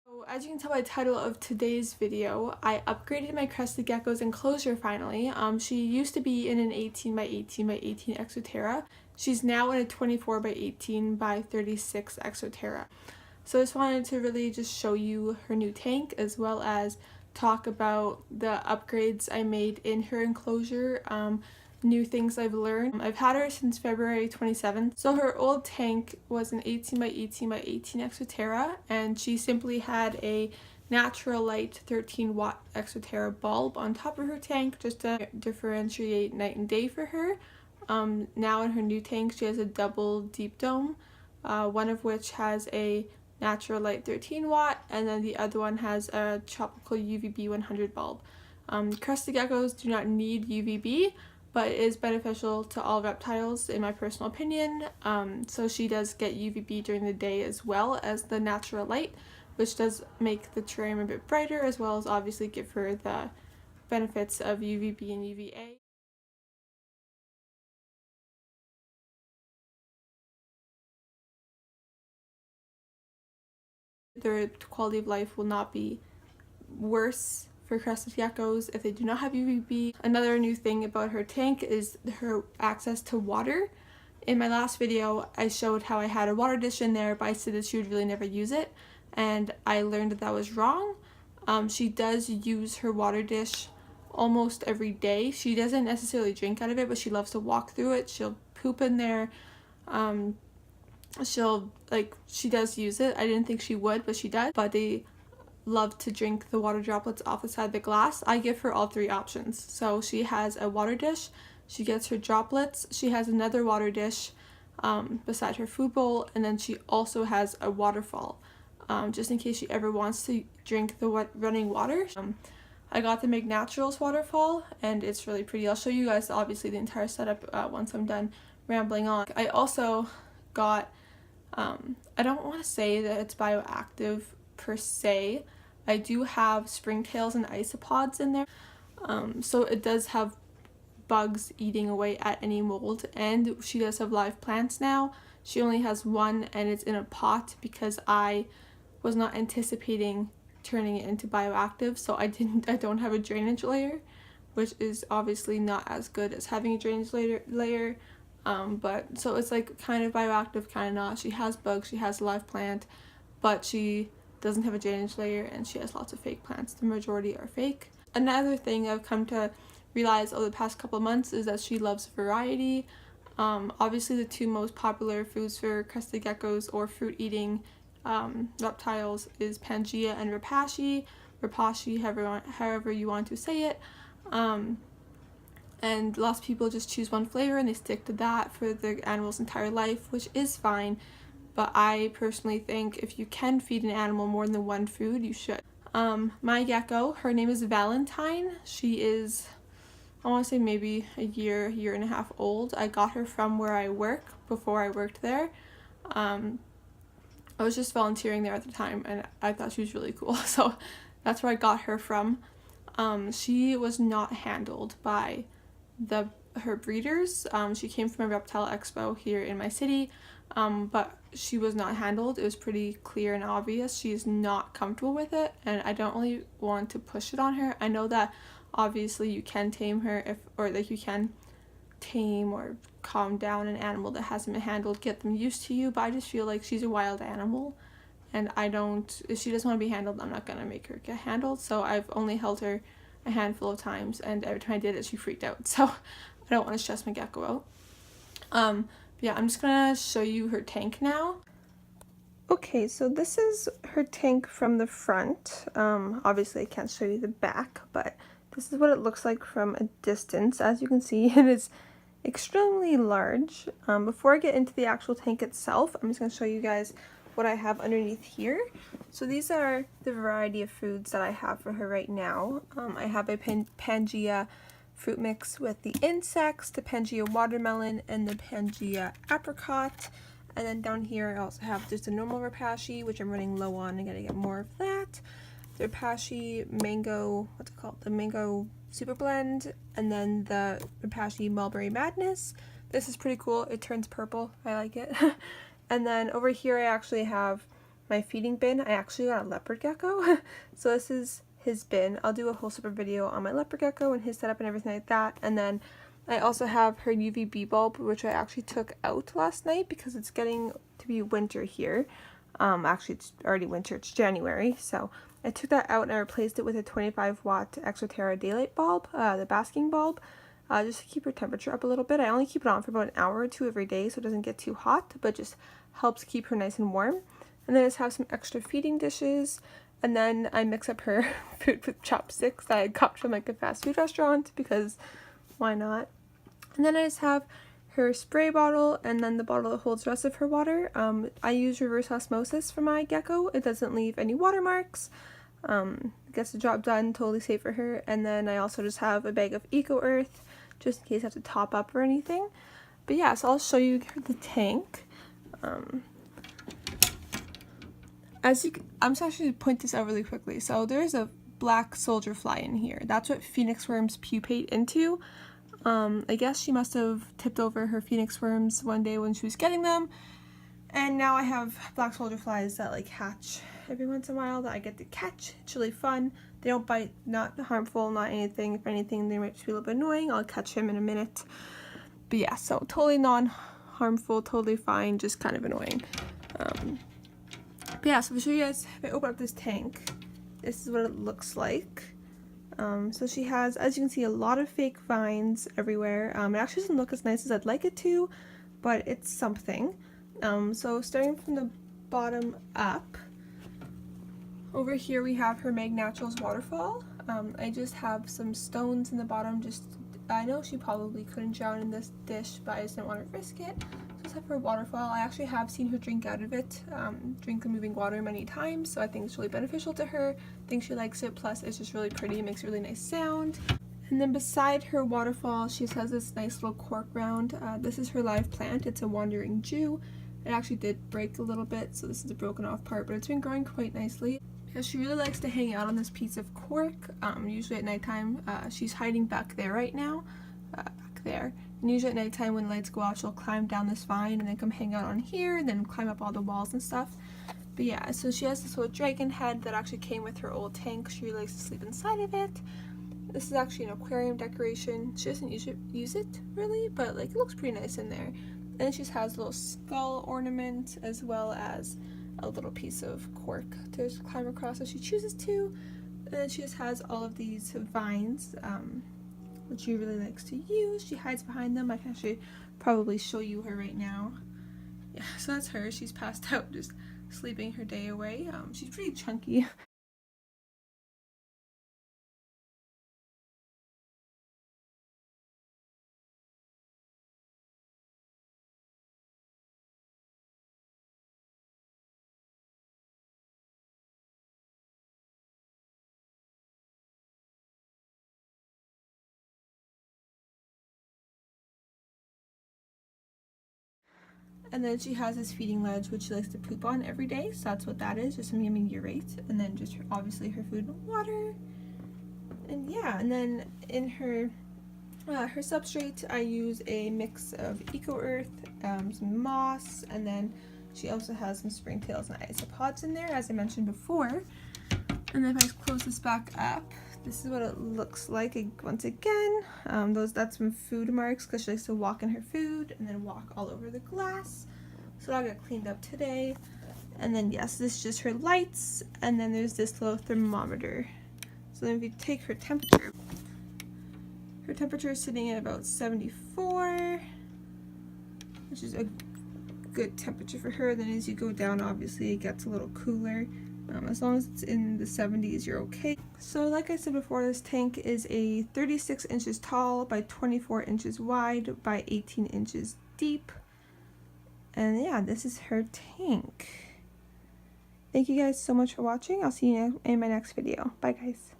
So as you can tell by the title of today's video, I upgraded my Crested Gecko's enclosure finally. She used to be in an 18 by 18 by 18 Exoterra. She's now in a 24 by 18 by 36 Exoterra. So I just wanted to really just show you her new tank as well as talk about the upgrades I made in her enclosure, new things I've learned. I've had her since February 27th. So her old tank was an 18 by 18 by 18 Exoterra, and she simply had a natural light 13 watt Exoterra bulb on top of her tank just to differentiate night and day for her. Now in her new tank she has a double deep dome, one of which has a natural light 13 watt and then the other one has a tropical UVB 100 bulb. Crested geckos do not need UVB, but it is beneficial to all reptiles in my personal opinion. So she does get UVB during the day as well as the natural light, which does make the terrarium a bit brighter as well as obviously give her the benefits of UVB and UVA. Their quality of life will not be worse for crested geckos if they do not have UVB. Another new thing about her tank is her access to water. In my last video I showed how I had a water dish in there, but I said that she would really never use it, and I learned that that was wrong. She does use her water dish almost every day. She doesn't necessarily drink out of it, but she loves to walk through it. She'll poop in there. She does use it. I didn't think she would, but she does. But they love to drink the water droplets off the side of the glass. I give her all three options. So she has a water dish, she gets her droplets, she has another water dish beside her food bowl, and then she also has a waterfall just in case she ever wants to drink the running water. I got the McNaturals waterfall and it's really pretty. I'll show you guys obviously the entire setup once I'm done rambling on. I also got, I don't want to say that it's bioactive per se. I do have springtails and isopods in there, so it does have bugs eating away at any mold, and she does have live plants now. She only has one and it's in a pot because I was not anticipating turning it into bioactive, so I don't have a drainage layer, which is obviously not as good as having a drainage layer. But so it's like kind of bioactive, kind of not. She has bugs, she has a live plant, but she doesn't have a drainage layer, and she has lots of fake plants. The majority are fake. Another thing I've come to realize over the past couple of months is that she loves variety. Obviously the two most popular foods for crested geckos or fruit eating reptiles is Pangea and Rapashi, however you want to say it. And lots of people just choose one flavor and they stick to that for the animal's entire life, which is fine. But I personally think if you can feed an animal more than one food, you should. My gecko, her name is Valentine. She is, I want to say maybe a year and a half old. I got her from where I work before I worked there. I was just volunteering there at the time and I thought she was really cool, so that's where I got her from. She was not handled by her breeders. She came from a reptile expo here in my city, but she was not handled. It was pretty clear and obvious she's not comfortable with it, and I don't really want to push it on her. I know that obviously you can tame her you can tame or calm down an animal that hasn't been handled, get them used to you, but I just feel like she's a wild animal, and if she doesn't want to be handled, I'm not gonna make her get handled. So I've only held her a handful of times, and every time I did it she freaked out, so I don't want to stress my gecko out. Yeah, I'm just gonna show you her tank now. Okay, so this is her tank from the front. Obviously I can't show you the back, but this is what it looks like from a distance. As you can see, it is extremely large. Before I get into the actual tank itself, I'm just gonna show you guys what I have underneath here. So these are the variety of foods that I have for her right now. I have a Pangea fruit mix with the insects, the Pangea watermelon, and the Pangea apricot. And then down here I also have just a normal Rapashi, which I'm running low on. I gotta get more of that. The Rapashi mango, what's it called? The mango super blend, and then the Rapashi mulberry madness. This is pretty cool. It turns purple. I like it. And then over here I actually have my feeding bin, I actually got a leopard gecko. So this is his bin. I'll do a whole separate video on my leopard gecko and his setup and everything like that. And then I also have her UVB bulb, which I actually took out last night because it's getting to be winter here. Actually, it's already winter. It's January. So I took that out and I replaced it with a 25-watt Exoterra daylight bulb, the basking bulb, just to keep her temperature up a little bit. I only keep it on for about an hour or two every day so it doesn't get too hot, but just helps keep her nice and warm. And then I just have some extra feeding dishes. And then I mix up her food with chopsticks that I got from like a fast food restaurant because why not? And then I just have her spray bottle and then the bottle that holds the rest of her water. I use reverse osmosis for my gecko. It doesn't leave any watermarks. Gets the job done, totally safe for her. And then I also just have a bag of Eco Earth just in case I have to top up or anything. But yeah, so I'll show you the tank. I'm just actually point this out really quickly. So there's a black soldier fly in here. That's what phoenix worms pupate into. I guess she must have tipped over her phoenix worms one day when she was getting them, and now I have black soldier flies that like hatch every once in a while that I get to catch. It's really fun. They don't bite, not harmful, not anything. If anything, they might just be a little bit annoying. I'll catch him in a minute. But yeah, so totally non-harmful, totally fine, just kind of annoying. But yeah, so I'll show you guys, if I open up this tank, this is what it looks like. So she has, as you can see, a lot of fake vines everywhere. It actually doesn't look as nice as I'd like it to, but it's something. So starting from the bottom up, over here we have her Meg Naturals waterfall. I just have some stones in the bottom. I know she probably couldn't drown in this dish, but I just didn't want to risk it. Just have her waterfall. I actually have seen her drink out of it, drink the moving water many times, so I think it's really beneficial to her. I think she likes it, plus it's just really pretty, it makes a really nice sound. And then beside her waterfall, she has this nice little cork round. This is her live plant. It's a wandering Jew. It actually did break a little bit, so this is a broken off part, but it's been growing quite nicely. Because she really likes to hang out on this piece of cork, usually at nighttime. She's hiding back there right now, back there. And usually at nighttime when the lights go out, she'll climb down this vine and then come hang out on here, and then climb up all the walls and stuff. But yeah, so she has this little dragon head that actually came with her old tank. She really likes to sleep inside of it. This is actually an aquarium decoration. She doesn't use it really, but like it looks pretty nice in there. And she just has a little skull ornament as well as a little piece of cork to just climb across if she chooses to. And then she just has all of these vines, which she really likes to use. She hides behind them. I can actually probably show you her right now. Yeah, so that's her. She's passed out, just sleeping her day away. She's pretty chunky. And then she has this feeding ledge which she likes to poop on every day, so that's what that is, just some yummy urate. And then just obviously her food and water. And yeah, and then in her substrate I use a mix of Eco Earth, some moss, and then she also has some springtails and isopods in there, as I mentioned before. And then if I close this back up, this is what it looks like once again. That's some food marks because she likes to walk in her food and then walk all over the glass. So I'll get cleaned up today. And then yes, this is just her lights, and then there's this little thermometer. So then if you take her temperature is sitting at about 74, which is a good temperature for her. Then as you go down, obviously it gets a little cooler. As long as it's in the 70s, you're okay. So like I said before, this tank is a 36 inches tall by 24 inches wide by 18 inches deep. And yeah, this is her tank. Thank you guys so much for watching. I'll see you in my next video. Bye guys.